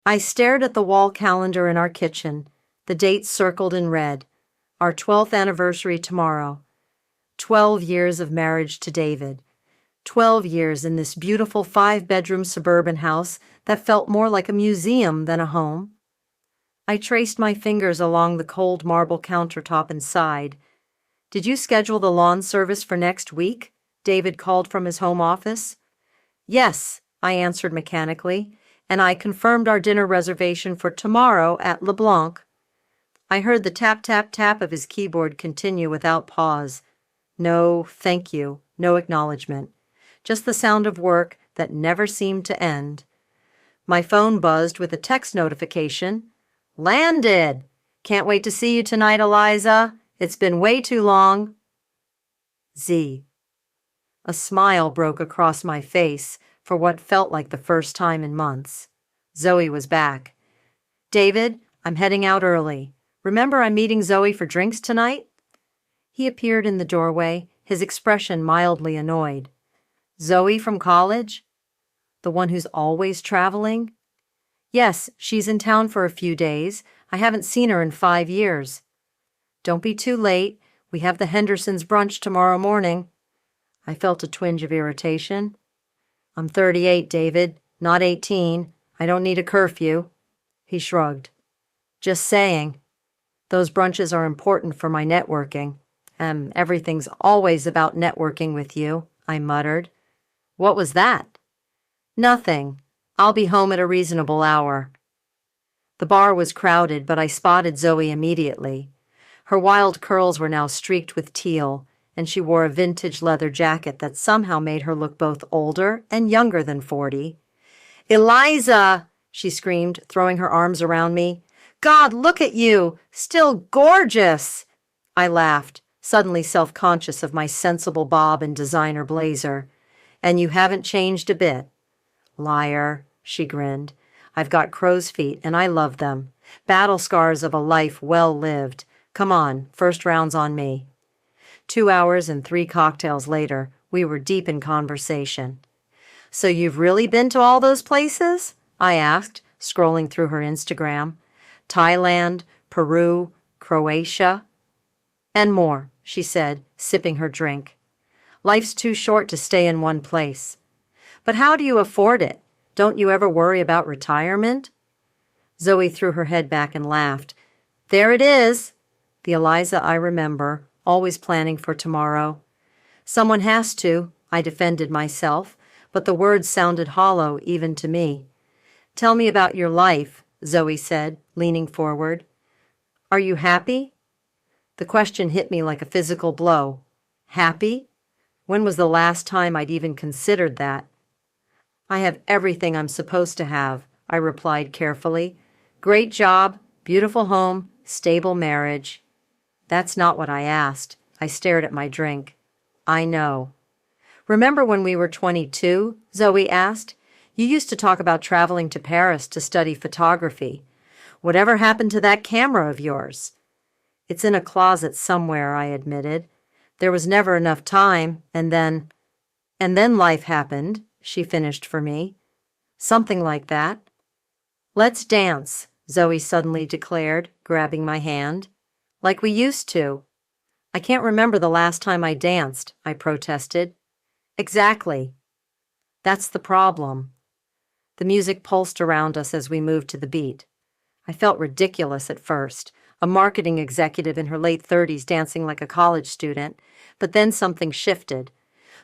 I stared at the wall calendar in our kitchen, the date circled in red. Our 12th anniversary tomorrow. 12 years of marriage to David. 12 years in this beautiful 5-bedroom suburban house that felt more like a museum than a home. I traced my fingers along the cold marble countertop and sighed. "Did you schedule the lawn service for next week?" David called from his home office. "Yes," I answered mechanically, and I confirmed our dinner reservation for tomorrow at LeBlanc. I heard the tap, tap, tap of his keyboard continue without pause. No, thank you, no acknowledgement. Just the sound of work that never seemed to end. My phone buzzed with a text notification. "Landed! Can't wait to see you tonight, Eliza. It's been way too long. Z." A smile broke across my face for what felt like the first time in months. Zoe was back. "David, I'm heading out early. Remember I'm meeting Zoe for drinks tonight?" He appeared in the doorway, his expression mildly annoyed. "Zoe from college? The one who's always traveling?" "Yes, she's in town for a few days. I haven't seen her in 5 years. Don't be too late. We have the Hendersons' brunch tomorrow morning." I felt a twinge of irritation. "I'm 38, David, not 18. I don't need a curfew." He shrugged. "Just saying. Those brunches are important for my networking. Everything's always about networking with you," I muttered. "What was that?" "Nothing. I'll be home at a reasonable hour." The bar was crowded, but I spotted Zoe immediately. Her wild curls were now streaked with teal, and she wore a vintage leather jacket that somehow made her look both older and younger than 40. "Eliza!" she screamed, throwing her arms around me. "God, look at you! Still gorgeous!" I laughed, suddenly self-conscious of my sensible bob and designer blazer. "And you haven't changed a bit." "Liar," she grinned. "I've got crow's feet, and I love them. Battle scars of a life well lived. Come on, first round's on me." 2 hours and 3 cocktails later, we were deep in conversation. "So you've really been to all those places?" I asked, scrolling through her Instagram. "Thailand, Peru, Croatia." "And more," she said, sipping her drink. "Life's too short to stay in one place." "But how do you afford it? Don't you ever worry about retirement?" Zoe threw her head back and laughed. "There it is, the Eliza I remember, always planning for tomorrow." "Someone has to," I defended myself, but the words sounded hollow even to me. "Tell me about your life," Zoe said, leaning forward. "Are you happy?" The question hit me like a physical blow. Happy? When was the last time I'd even considered that? "I have everything I'm supposed to have," I replied carefully. "Great job, beautiful home, stable marriage." "That's not what I asked." I stared at my drink. "I know." "Remember when we were 22?" Zoe asked. "You used to talk about traveling to Paris to study photography. Whatever happened to that camera of yours?" "It's in a closet somewhere," I admitted. "There was never enough time, and then life happened," she finished for me. "Something like that." "Let's dance," Zoe suddenly declared, grabbing my hand. "Like we used to." "I can't remember the last time I danced," I protested. "Exactly. That's the problem." The music pulsed around us as we moved to the beat. I felt ridiculous at first, a marketing executive in her late 30s dancing like a college student, but then something shifted.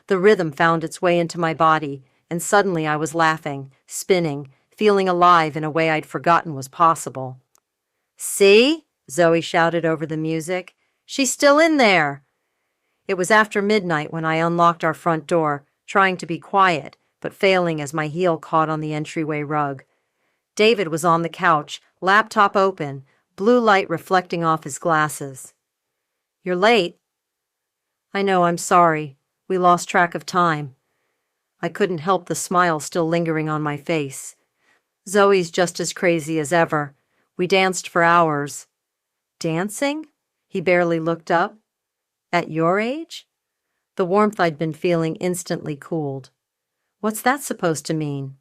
The rhythm found its way into my body, and suddenly I was laughing, spinning, feeling alive in a way I'd forgotten was possible. "See?" Zoe shouted over the music. "She's still in there!" It was after midnight when I unlocked our front door, trying to be quiet, but failing as my heel caught on the entryway rug. David was on the couch, laptop open, blue light reflecting off his glasses. "You're late." "I know, I'm sorry. We lost track of time." I couldn't help the smile still lingering on my face. "Zoe's just as crazy as ever. We danced for hours." "Dancing?" He barely looked up. "At your age?" The warmth I'd been feeling instantly cooled. "What's that supposed to mean?"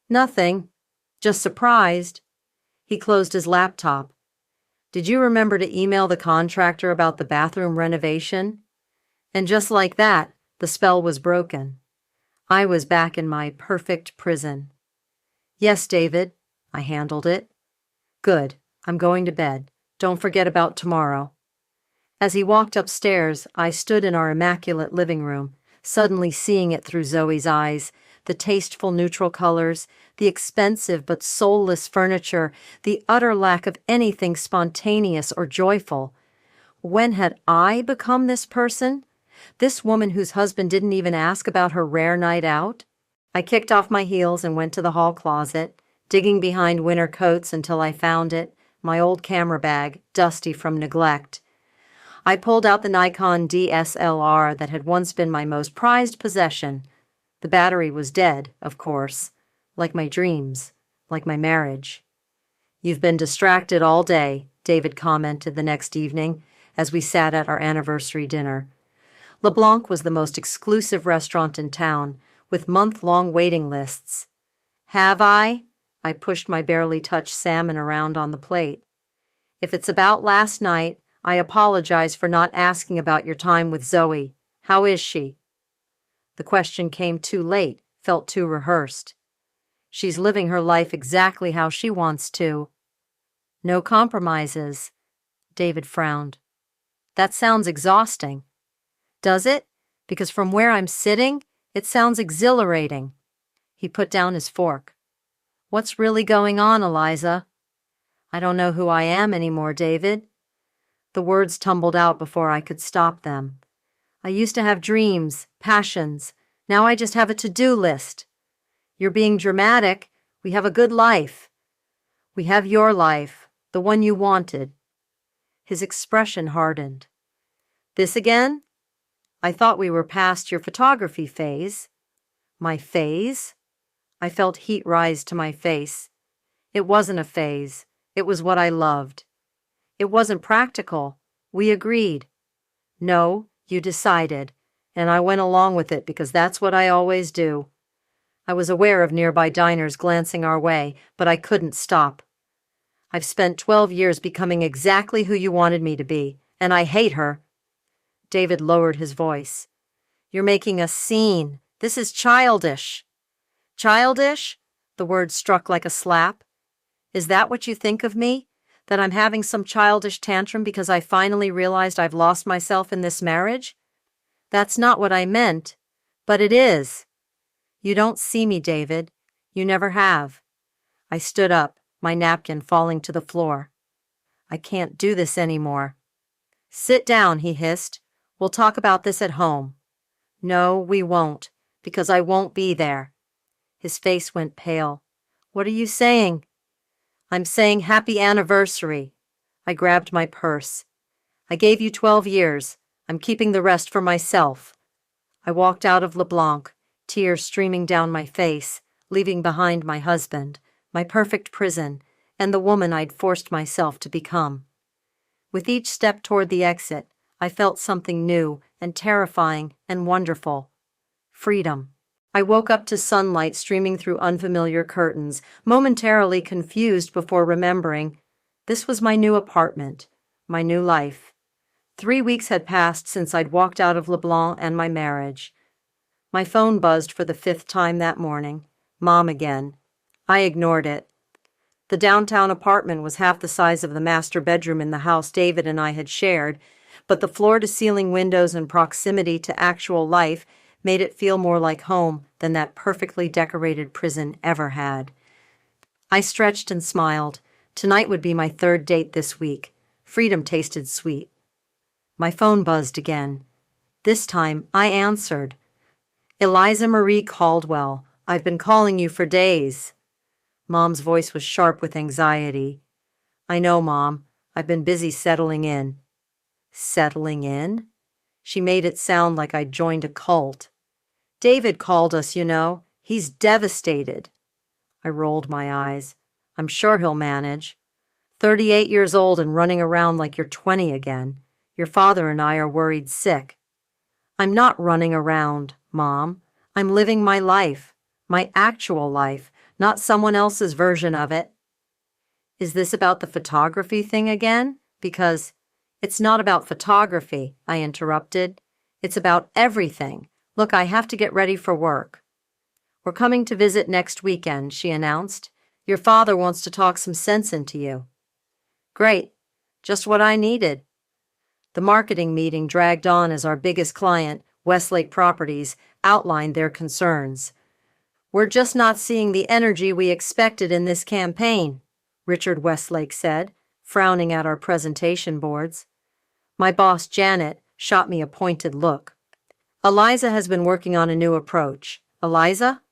"Nothing." Just surprised. He closed his laptop. Did you remember to email the contractor about the bathroom renovation? And just like that, the spell was broken. I was back in my perfect prison. Yes, David, I handled it. Good. I'm going to bed. Don't forget about tomorrow. As he walked upstairs, I stood in our immaculate living room, suddenly seeing it through Zoe's eyes, the tasteful neutral colors, the expensive but soulless furniture, the utter lack of anything spontaneous or joyful. When had I become this person? This woman whose husband didn't even ask about her rare night out? I kicked off my heels and went to the hall closet, digging behind winter coats until I found it, my old camera bag, dusty from neglect. I pulled out the Nikon DSLR that had once been my most prized possession. The battery was dead, of course, like my dreams, like my marriage. You've been distracted all day, David commented the next evening as we sat at our anniversary dinner. LeBlanc was the most exclusive restaurant in town, with month-long waiting lists. Have I? I pushed my barely touched salmon around on the plate. If it's about last night, I apologize for not asking about your time with Zoe. How is she? The question came too late, felt too rehearsed. She's living her life exactly how she wants to. No compromises. David frowned. That sounds exhausting. Does it? Because from where I'm sitting, it sounds exhilarating. He put down his fork. What's really going on, Eliza? I don't know who I am anymore, David. The words tumbled out before I could stop them. I used to have dreams, passions. Now I just have a to-do list. You're being dramatic. We have a good life. We have your life, the one you wanted. His expression hardened. This again? I thought we were past your photography phase. My phase? I felt heat rise to my face. It wasn't a phase. It was what I loved. It wasn't practical. We agreed. No, you decided, and I went along with it because that's what I always do. I was aware of nearby diners glancing our way, but I couldn't stop. I've spent 12 years becoming exactly who you wanted me to be, and I hate her. David lowered his voice. You're making a scene. This is childish. Childish? The word struck like a slap. Is that what you think of me? That I'm having some childish tantrum because I finally realized I've lost myself in this marriage? That's not what I meant, but it is. You don't see me, David. You never have. I stood up, my napkin falling to the floor. I can't do this anymore. Sit down, he hissed. We'll talk about this at home. No, we won't, because I won't be there. His face went pale. What are you saying? I'm saying happy anniversary. I grabbed my purse. I gave you 12 years. I'm keeping the rest for myself. I walked out of LeBlanc, tears streaming down my face, leaving behind my husband, my perfect prison, and the woman I'd forced myself to become. With each step toward the exit, I felt something new and terrifying and wonderful. Freedom. I woke up to sunlight streaming through unfamiliar curtains, momentarily confused before remembering. This was my new apartment, my new life. 3 weeks had passed since I'd walked out of LeBlanc and my marriage. My phone buzzed for the 5th time that morning. Mom again. I ignored it. The downtown apartment was half the size of the master bedroom in the house David and I had shared, but the floor-to-ceiling windows and proximity to actual life made it feel more like home than that perfectly decorated prison ever had. I stretched and smiled. Tonight would be my 3rd date this week. Freedom tasted sweet. My phone buzzed again. This time, I answered. Eliza Marie Caldwell, I've been calling you for days. Mom's voice was sharp with anxiety. I know, Mom. I've been busy settling in. Settling in? She made it sound like I'd joined a cult. David called us, you know. He's devastated. I rolled my eyes. I'm sure he'll manage. 38 years old and running around like you're 20 again. Your father and I are worried sick. I'm not running around, Mom. I'm living my life, my actual life, not someone else's version of it. Is this about the photography thing again? Because it's not about photography, I interrupted. It's about everything. Look, I have to get ready for work. We're coming to visit next weekend, she announced. Your father wants to talk some sense into you. Great. Just what I needed. The marketing meeting dragged on as our biggest client, Westlake Properties, outlined their concerns. We're just not seeing the energy we expected in this campaign, Richard Westlake said, frowning at our presentation boards. My boss, Janet, shot me a pointed look. Eliza has been working on a new approach. Eliza?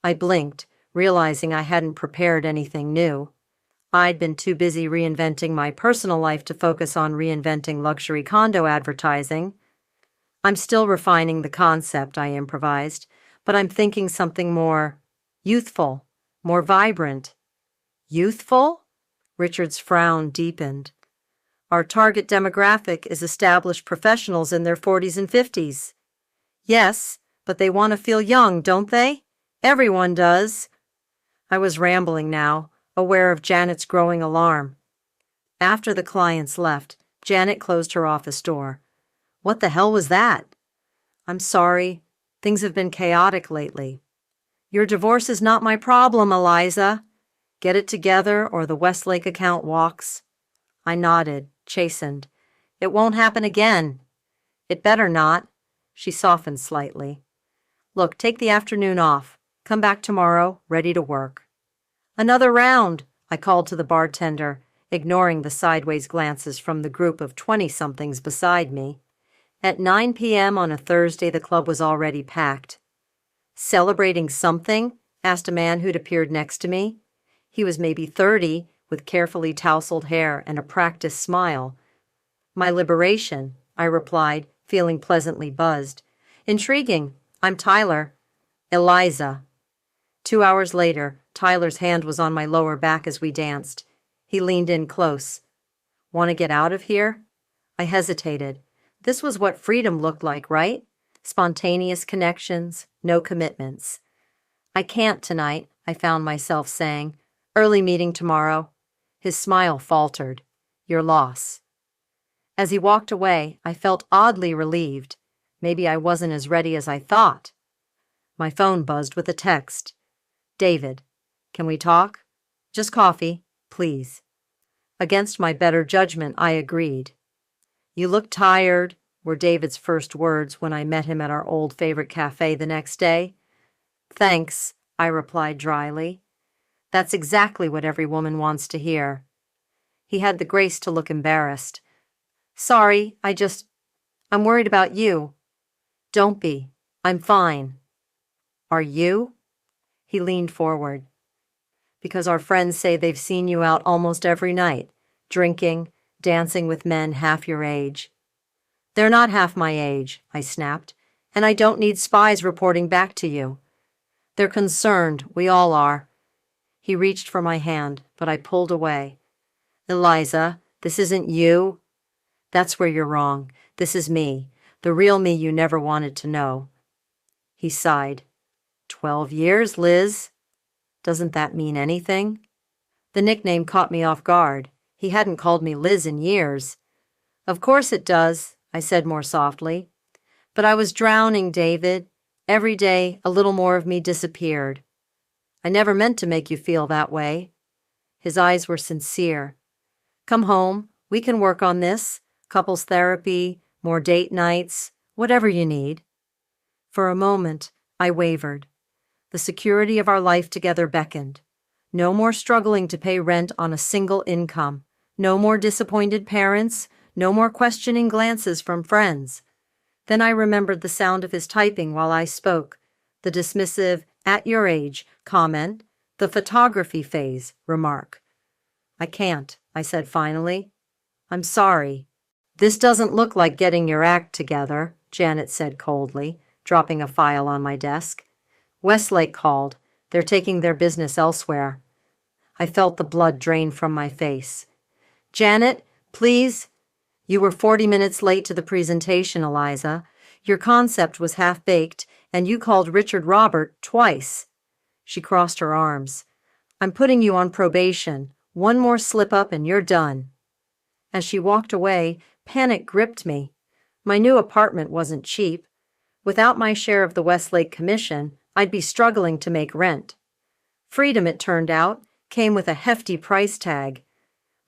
I blinked, realizing I hadn't prepared anything new. I'd been too busy reinventing my personal life to focus on reinventing luxury condo advertising. I'm still refining the concept, I improvised, but I'm thinking something more youthful, more vibrant. Youthful? Richard's frown deepened. Our target demographic is established professionals in their 40s and 50s. Yes, but they want to feel young, don't they? Everyone does. I was rambling now, aware of Janet's growing alarm. After the clients left, Janet closed her office door. What the hell was that? I'm sorry. Things have been chaotic lately. Your divorce is not my problem, Eliza. Get it together or the Westlake account walks. I nodded, chastened. It won't happen again. It better not. She softened slightly. Look, take the afternoon off. Come back tomorrow, ready to work. Another round, I called to the bartender, ignoring the sideways glances from the group of 20-somethings beside me. At 9 p.m. on a Thursday, the club was already packed. Celebrating something? Asked a man who'd appeared next to me. He was maybe 30, with carefully tousled hair and a practiced smile. My liberation, I replied, feeling pleasantly buzzed. Intriguing. I'm Tyler. Eliza. 2 hours later, Tyler's hand was on my lower back as we danced. He leaned in close. Want to get out of here? I hesitated. This was what freedom looked like, right? Spontaneous connections, no commitments. I can't tonight, I found myself saying. Early meeting tomorrow. His smile faltered. Your loss. As he walked away, I felt oddly relieved. Maybe I wasn't as ready as I thought. My phone buzzed with a text. David, can we talk? Just coffee, please. Against my better judgment, I agreed. You look tired, were David's first words when I met him at our old favorite cafe the next day. Thanks, I replied dryly. That's exactly what every woman wants to hear. He had the grace to look embarrassed. Sorry, I'm worried about you. Don't be. I'm fine. Are you? He leaned forward. Because our friends say they've seen you out almost every night, drinking, dancing with men half your age. They're not half my age, I snapped, and I don't need spies reporting back to you. They're concerned, we all are. He reached for my hand, but I pulled away. Eliza, this isn't you. That's where you're wrong. This is me, the real me you never wanted to know. He sighed. 12 years, Liz. Doesn't that mean anything? The nickname caught me off guard. He hadn't called me Liz in years. Of course it does, I said more softly. But I was drowning, David. Every day, a little more of me disappeared. I never meant to make you feel that way. His eyes were sincere. Come home. We can work on this. Couples therapy, more date nights, whatever you need. For a moment, I wavered. The security of our life together beckoned. No more struggling to pay rent on a single income. No more disappointed parents. No more questioning glances from friends. Then I remembered the sound of his typing while I spoke, the dismissive, at your age, comment, the photography phase, remark. I can't, I said finally. I'm sorry. This doesn't look like getting your act together, Janet said coldly, dropping a file on my desk. Westlake called. They're taking their business elsewhere. I felt the blood drain from my face. Janet, please. You were 40 minutes late to the presentation, Eliza. Your concept was half-baked, and you called Richard Robert twice. She crossed her arms. I'm putting you on probation. One more slip up and you're done. As she walked away, panic gripped me. My new apartment wasn't cheap. Without my share of the Westlake commission, I'd be struggling to make rent. Freedom, it turned out, came with a hefty price tag.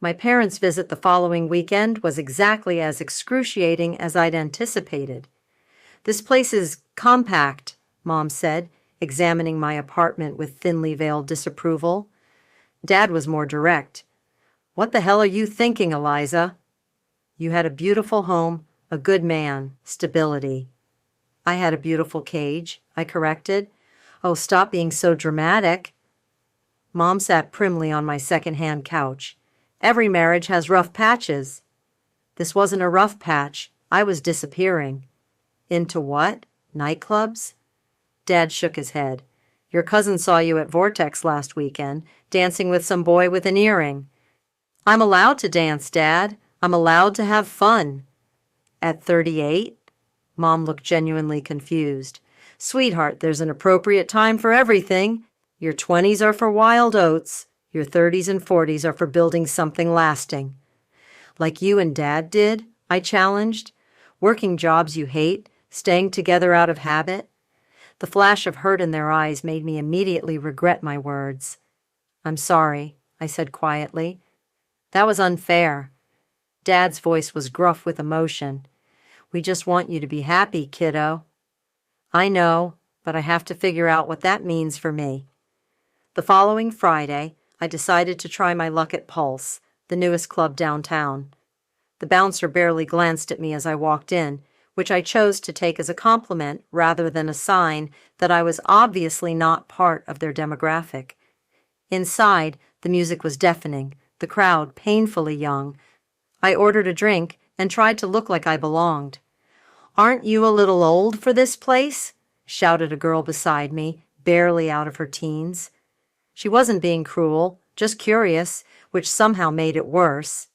My parents' visit the following weekend was exactly as excruciating as I'd anticipated. This place is compact, Mom said, examining my apartment with thinly veiled disapproval. Dad was more direct. What the hell are you thinking, Eliza? You had a beautiful home, a good man, stability. I had a beautiful cage, I corrected. Oh, stop being so dramatic. Mom sat primly on my second-hand couch. Every marriage has rough patches. This wasn't a rough patch. I was disappearing. Into what? Nightclubs? Dad shook his head. Your cousin saw you at Vortex last weekend, dancing with some boy with an earring. I'm allowed to dance, Dad. I'm allowed to have fun. At 38? Mom looked genuinely confused. Sweetheart, there's an appropriate time for everything. Your 20s are for wild oats. Your 30s and 40s are for building something lasting. Like you and Dad did? I challenged. Working jobs you hate, staying together out of habit. The flash of hurt in their eyes made me immediately regret my words. I'm sorry, I said quietly. That was unfair. Dad's voice was gruff with emotion. We just want you to be happy, kiddo. I know, but I have to figure out what that means for me. The following Friday, I decided to try my luck at Pulse, the newest club downtown. The bouncer barely glanced at me as I walked in, which I chose to take as a compliment rather than a sign that I was obviously not part of their demographic. Inside, the music was deafening, the crowd painfully young. I ordered a drink and tried to look like I belonged. Aren't you a little old for this place? Shouted a girl beside me, barely out of her teens. She wasn't being cruel, just curious, which somehow made it worse.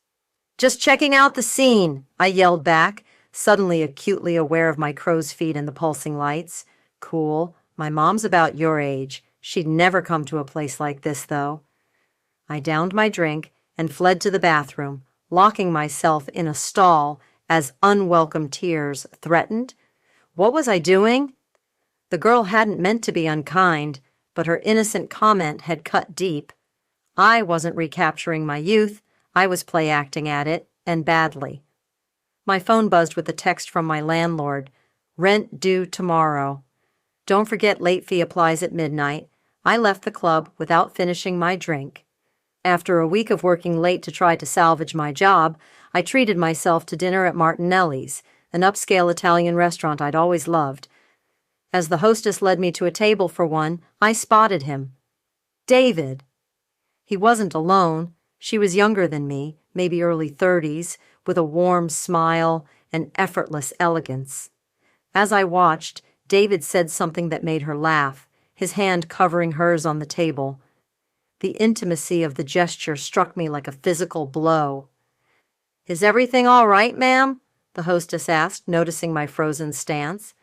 Just checking out the scene, I yelled back, suddenly acutely aware of my crow's feet in the pulsing lights. Cool. My mom's about your age. She'd never come to a place like this, though. I downed my drink and fled to the bathroom, locking myself in a stall as unwelcome tears threatened. What was I doing? The girl hadn't meant to be unkind, but her innocent comment had cut deep. I wasn't recapturing my youth. I was play-acting at it, and badly. My phone buzzed with a text from my landlord. Rent due tomorrow. Don't forget late fee applies at midnight. I left the club without finishing my drink. After a week of working late to try to salvage my job, I treated myself to dinner at Martinelli's, an upscale Italian restaurant I'd always loved. As the hostess led me to a table for one, I spotted him. David. He wasn't alone. She was younger than me, maybe early 30s, with a warm smile and effortless elegance. As I watched, David said something that made her laugh, his hand covering hers on the table. The intimacy of the gesture struck me like a physical blow. Is everything all right, ma'am? The hostess asked, noticing my frozen stance.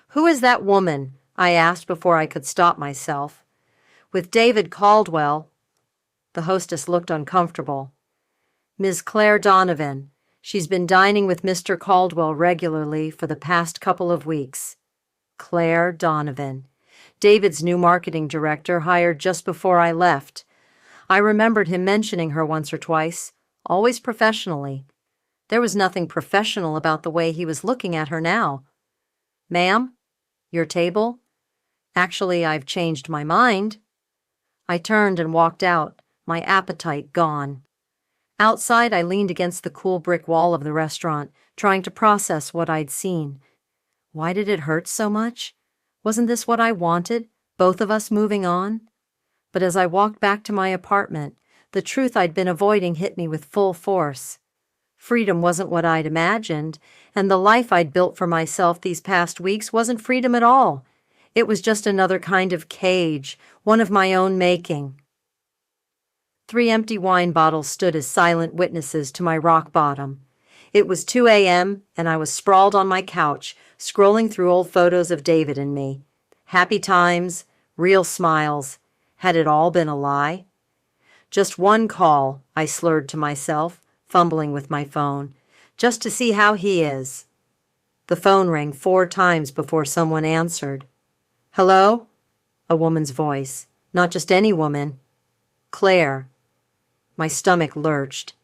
Who is that woman? I asked before I could stop myself. With David Caldwell. The hostess looked uncomfortable. Ms. Claire Donovan. She's been dining with Mr. Caldwell regularly for the past couple of weeks. Claire Donovan. David's new marketing director, hired just before I left. I remembered him mentioning her once or twice, always professionally. There was nothing professional about the way he was looking at her now. Ma'am? Your table? Actually, I've changed my mind. I turned and walked out, my appetite gone. Outside, I leaned against the cool brick wall of the restaurant, trying to process what I'd seen. Why did it hurt so much? Wasn't this what I wanted, both of us moving on? But as I walked back to my apartment, the truth I'd been avoiding hit me with full force. Freedom wasn't what I'd imagined, and the life I'd built for myself these past weeks wasn't freedom at all. It was just another kind of cage, one of my own making. 3 empty wine bottles stood as silent witnesses to my rock bottom. It was 2 a.m., and I was sprawled on my couch, scrolling through old photos of David and me. Happy times, Real smiles. Had it all been a lie? Just one call, I slurred to myself, fumbling with my phone, just to see how he is. The phone rang 4 times before someone answered. Hello? A woman's voice. Not just any woman. Claire. My stomach lurched.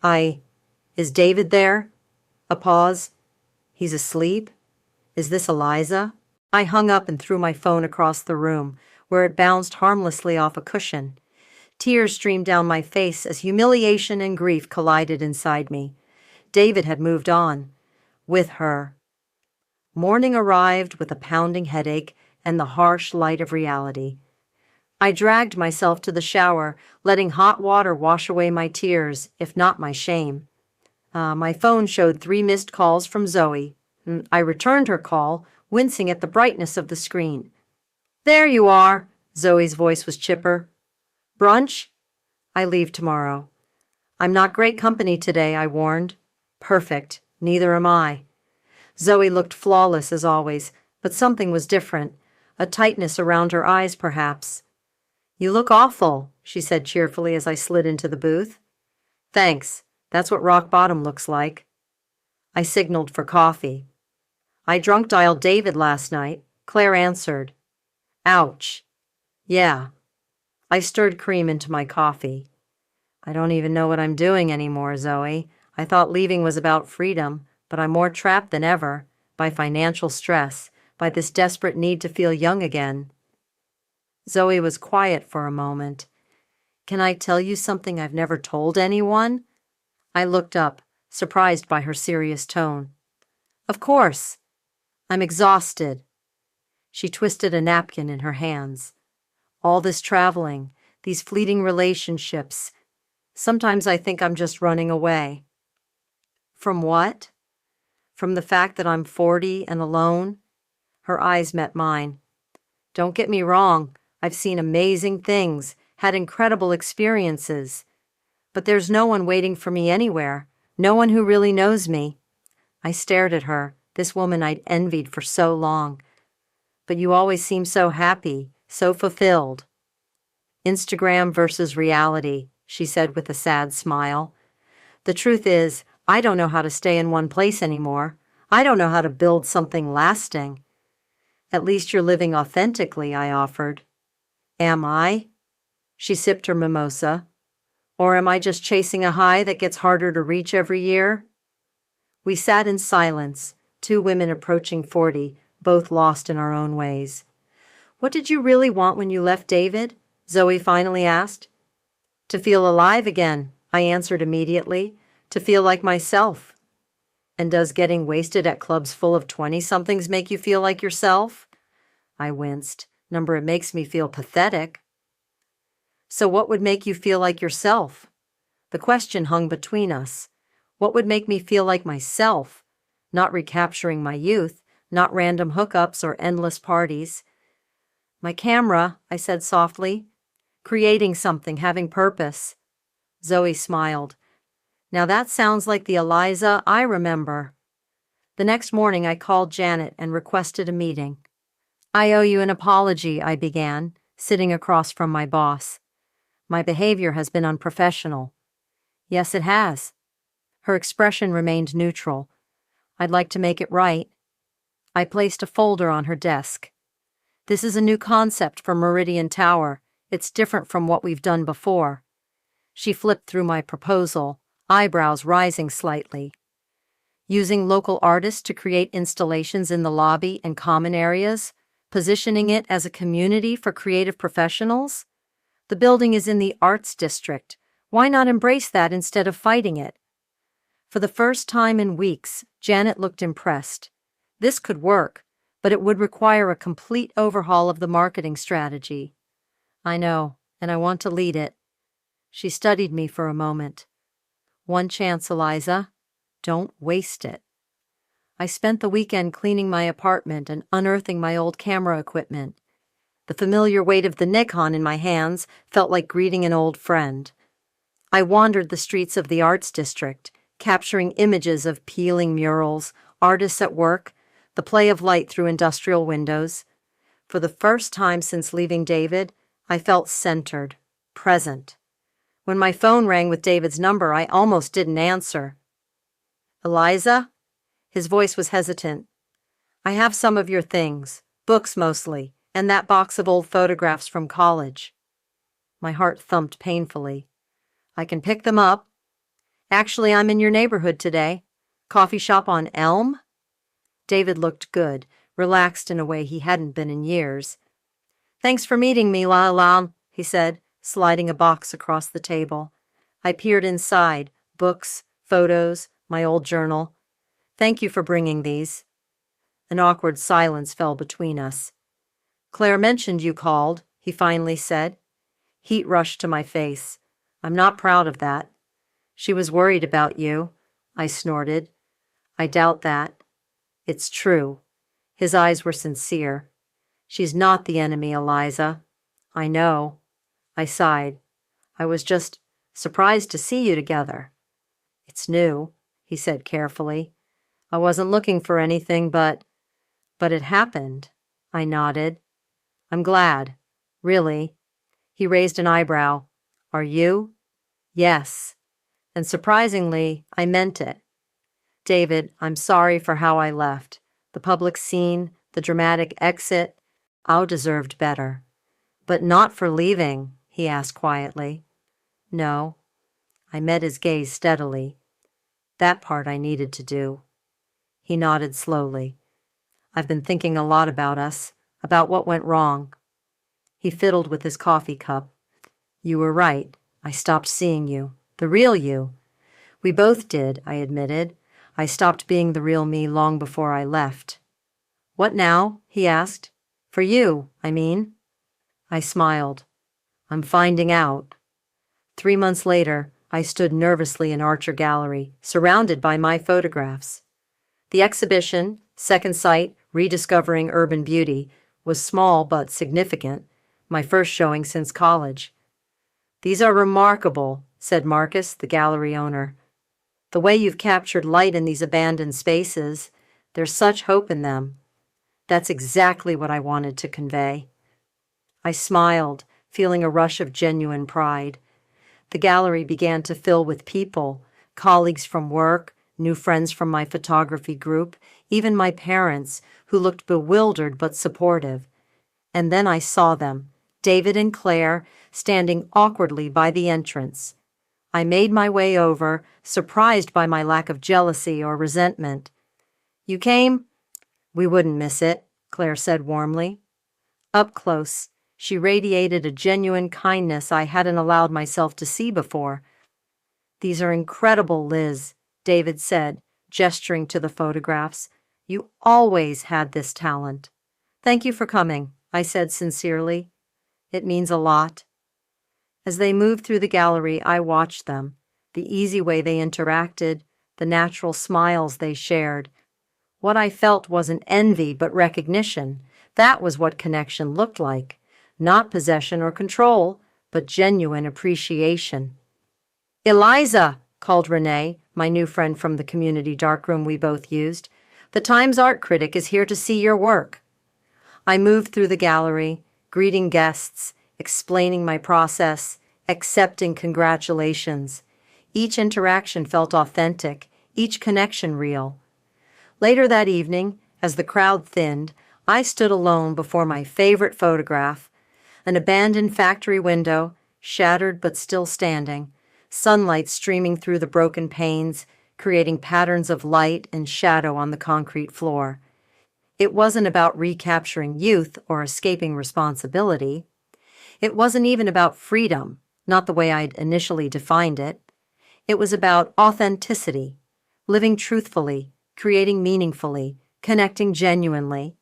Is David there? A pause. He's asleep? Is this Eliza? I hung up and threw my phone across the room, where it bounced harmlessly off a cushion. Tears streamed down my face as humiliation and grief collided inside me. David had moved on. With her. Morning arrived with a pounding headache and the harsh light of reality. I dragged myself to the shower, letting hot water wash away my tears, if not my shame. My phone showed 3 missed calls from Zoe. I returned her call, wincing at the brightness of the screen. There you are, Zoe's voice was chipper. Brunch? I leave tomorrow. I'm not great company today, I warned. Perfect. Neither am I. Zoe looked flawless as always, but something was different. A tightness around her eyes, perhaps. You look awful, she said cheerfully as I slid into the booth. Thanks. That's what rock bottom looks like. I signaled for coffee. I drunk dialed David last night. Claire answered. Ouch. Yeah. I stirred cream into my coffee. I don't even know what I'm doing anymore, Zoe. I thought leaving was about freedom, but I'm more trapped than ever, by financial stress, by this desperate need to feel young again. Zoe was quiet for a moment. Can I tell you something I've never told anyone? I looked up, surprised by her serious tone. Of course. I'm exhausted. She twisted a napkin in her hands. All this traveling, these fleeting relationships. Sometimes I think I'm just running away. From what? From the fact that I'm 40 and alone? Her eyes met mine. Don't get me wrong, I've seen amazing things, had incredible experiences. But there's no one waiting for me anywhere, no one who really knows me. I stared at her, this woman I'd envied for so long. But you always seem so happy, so fulfilled. Instagram versus reality, she said with a sad smile. The truth is, I don't know how to stay in one place anymore. I don't know how to build something lasting. At least you're living authentically, I offered. Am I? She sipped her mimosa. Or am I just chasing a high that gets harder to reach every year? We sat in silence, 2 women approaching 40, both lost in our own ways. What did you really want when you left David? Zoe finally asked. To feel alive again, I answered immediately. To feel like myself. And does getting wasted at clubs full of 20-somethings make you feel like yourself? I winced. It makes me feel pathetic. So what would make you feel like yourself? The question hung between us. What would make me feel like myself? Not recapturing my youth, not random hookups or endless parties. My camera, I said softly. Creating something, having purpose. Zoe smiled. Now that sounds like the Eliza I remember. The next morning I called Janet and requested a meeting. I owe you an apology, I began, sitting across from my boss. My behavior has been unprofessional. Yes, it has. Her expression remained neutral. I'd like to make it right. I placed a folder on her desk. This is a new concept for Meridian Tower. It's different from what we've done before. She flipped through my proposal, eyebrows rising slightly. Using local artists to create installations in the lobby and common areas, positioning it as a community for creative professionals? The building is in the Arts District. Why not embrace that instead of fighting it? For the first time in weeks, Janet looked impressed. This could work, but it would require a complete overhaul of the marketing strategy. I know, and I want to lead it. She studied me for a moment. One chance, Eliza. Don't waste it. I spent the weekend cleaning my apartment and unearthing my old camera equipment. The familiar weight of the Nikon in my hands felt like greeting an old friend. I wandered the streets of the Arts District, capturing images of peeling murals, artists at work, the play of light through industrial windows. For the first time since leaving David, I felt centered, present. When my phone rang with David's number, I almost didn't answer. "Eliza?" His voice was hesitant. "I have some of your things, books mostly, and that box of old photographs from college." My heart thumped painfully. "I can pick them up. Actually, I'm in your neighborhood today. Coffee shop on Elm?" David looked good, relaxed in a way he hadn't been in years. "Thanks for meeting me, Lal," he said, sliding a box across the table. I peered inside, books, photos, my old journal. "Thank you for bringing these." An awkward silence fell between us. "Claire mentioned you called," he finally said. Heat rushed to my face. "I'm not proud of that." "She was worried about you," I snorted. "I doubt that." "It's true." His eyes were sincere. "She's not the enemy, Eliza." "I know." I sighed. "I was just surprised to see you together." "It's new," he said carefully. "I wasn't looking for anything, but it happened." I nodded. "I'm glad. Really." He raised an eyebrow. "Are you?" "Yes." And surprisingly, I meant it. "David, I'm sorry for how I left. The public scene, the dramatic exit. I deserved better." "But not for leaving?" he asked quietly. "No." I met his gaze steadily. "That part I needed to do." He nodded slowly. "I've been thinking a lot about us, about what went wrong." He fiddled with his coffee cup. "You were right. I stopped seeing you. The real you." "We both did," I admitted. "I stopped being the real me long before I left." "What now?" he asked. "For you, I mean." I smiled. "I'm finding out." 3 months later, I stood nervously in Archer Gallery, surrounded by my photographs. The exhibition, Second Sight, Rediscovering Urban Beauty, was small but significant, my first showing since college. "These are remarkable," said Marcus, the gallery owner. "The way you've captured light in these abandoned spaces, there's such hope in them." "That's exactly what I wanted to convey." I smiled, feeling a rush of genuine pride. The gallery began to fill with people, colleagues from work, new friends from my photography group, even my parents, who looked bewildered but supportive. And then I saw them, David and Claire, standing awkwardly by the entrance. I made my way over, surprised by my lack of jealousy or resentment. "You came?" "We wouldn't miss it," Claire said warmly. Up close, she radiated a genuine kindness I hadn't allowed myself to see before. "These are incredible, Liz," David said, gesturing to the photographs. "You always had this talent." "Thank you for coming," I said sincerely. "It means a lot." As they moved through the gallery, I watched them, the easy way they interacted, the natural smiles they shared. What I felt wasn't envy, but recognition. That was what connection looked like. Not possession or control, but genuine appreciation. "Eliza," called Renee, my new friend from the community darkroom we both used. "The Times art critic is here to see your work." I moved through the gallery, greeting guests, explaining my process, accepting congratulations. Each interaction felt authentic, each connection real. Later that evening, as the crowd thinned, I stood alone before my favorite photograph, an abandoned factory window, shattered but still standing, sunlight streaming through the broken panes, creating patterns of light and shadow on the concrete floor. It wasn't about recapturing youth or escaping responsibility. It wasn't even about freedom, not the way I'd initially defined it. It was about authenticity, living truthfully, creating meaningfully, connecting genuinely.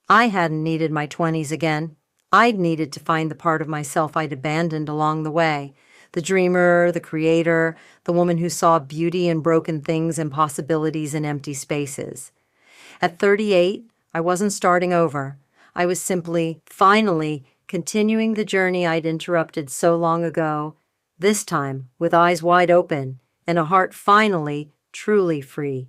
I hadn't needed my 20s again. I'd needed to find the part of myself I'd abandoned along the way, the dreamer, the creator, the woman who saw beauty in broken things and possibilities in empty spaces. At 38, I wasn't starting over. I was simply, finally, continuing the journey I'd interrupted so long ago, this time with eyes wide open and a heart finally, truly free.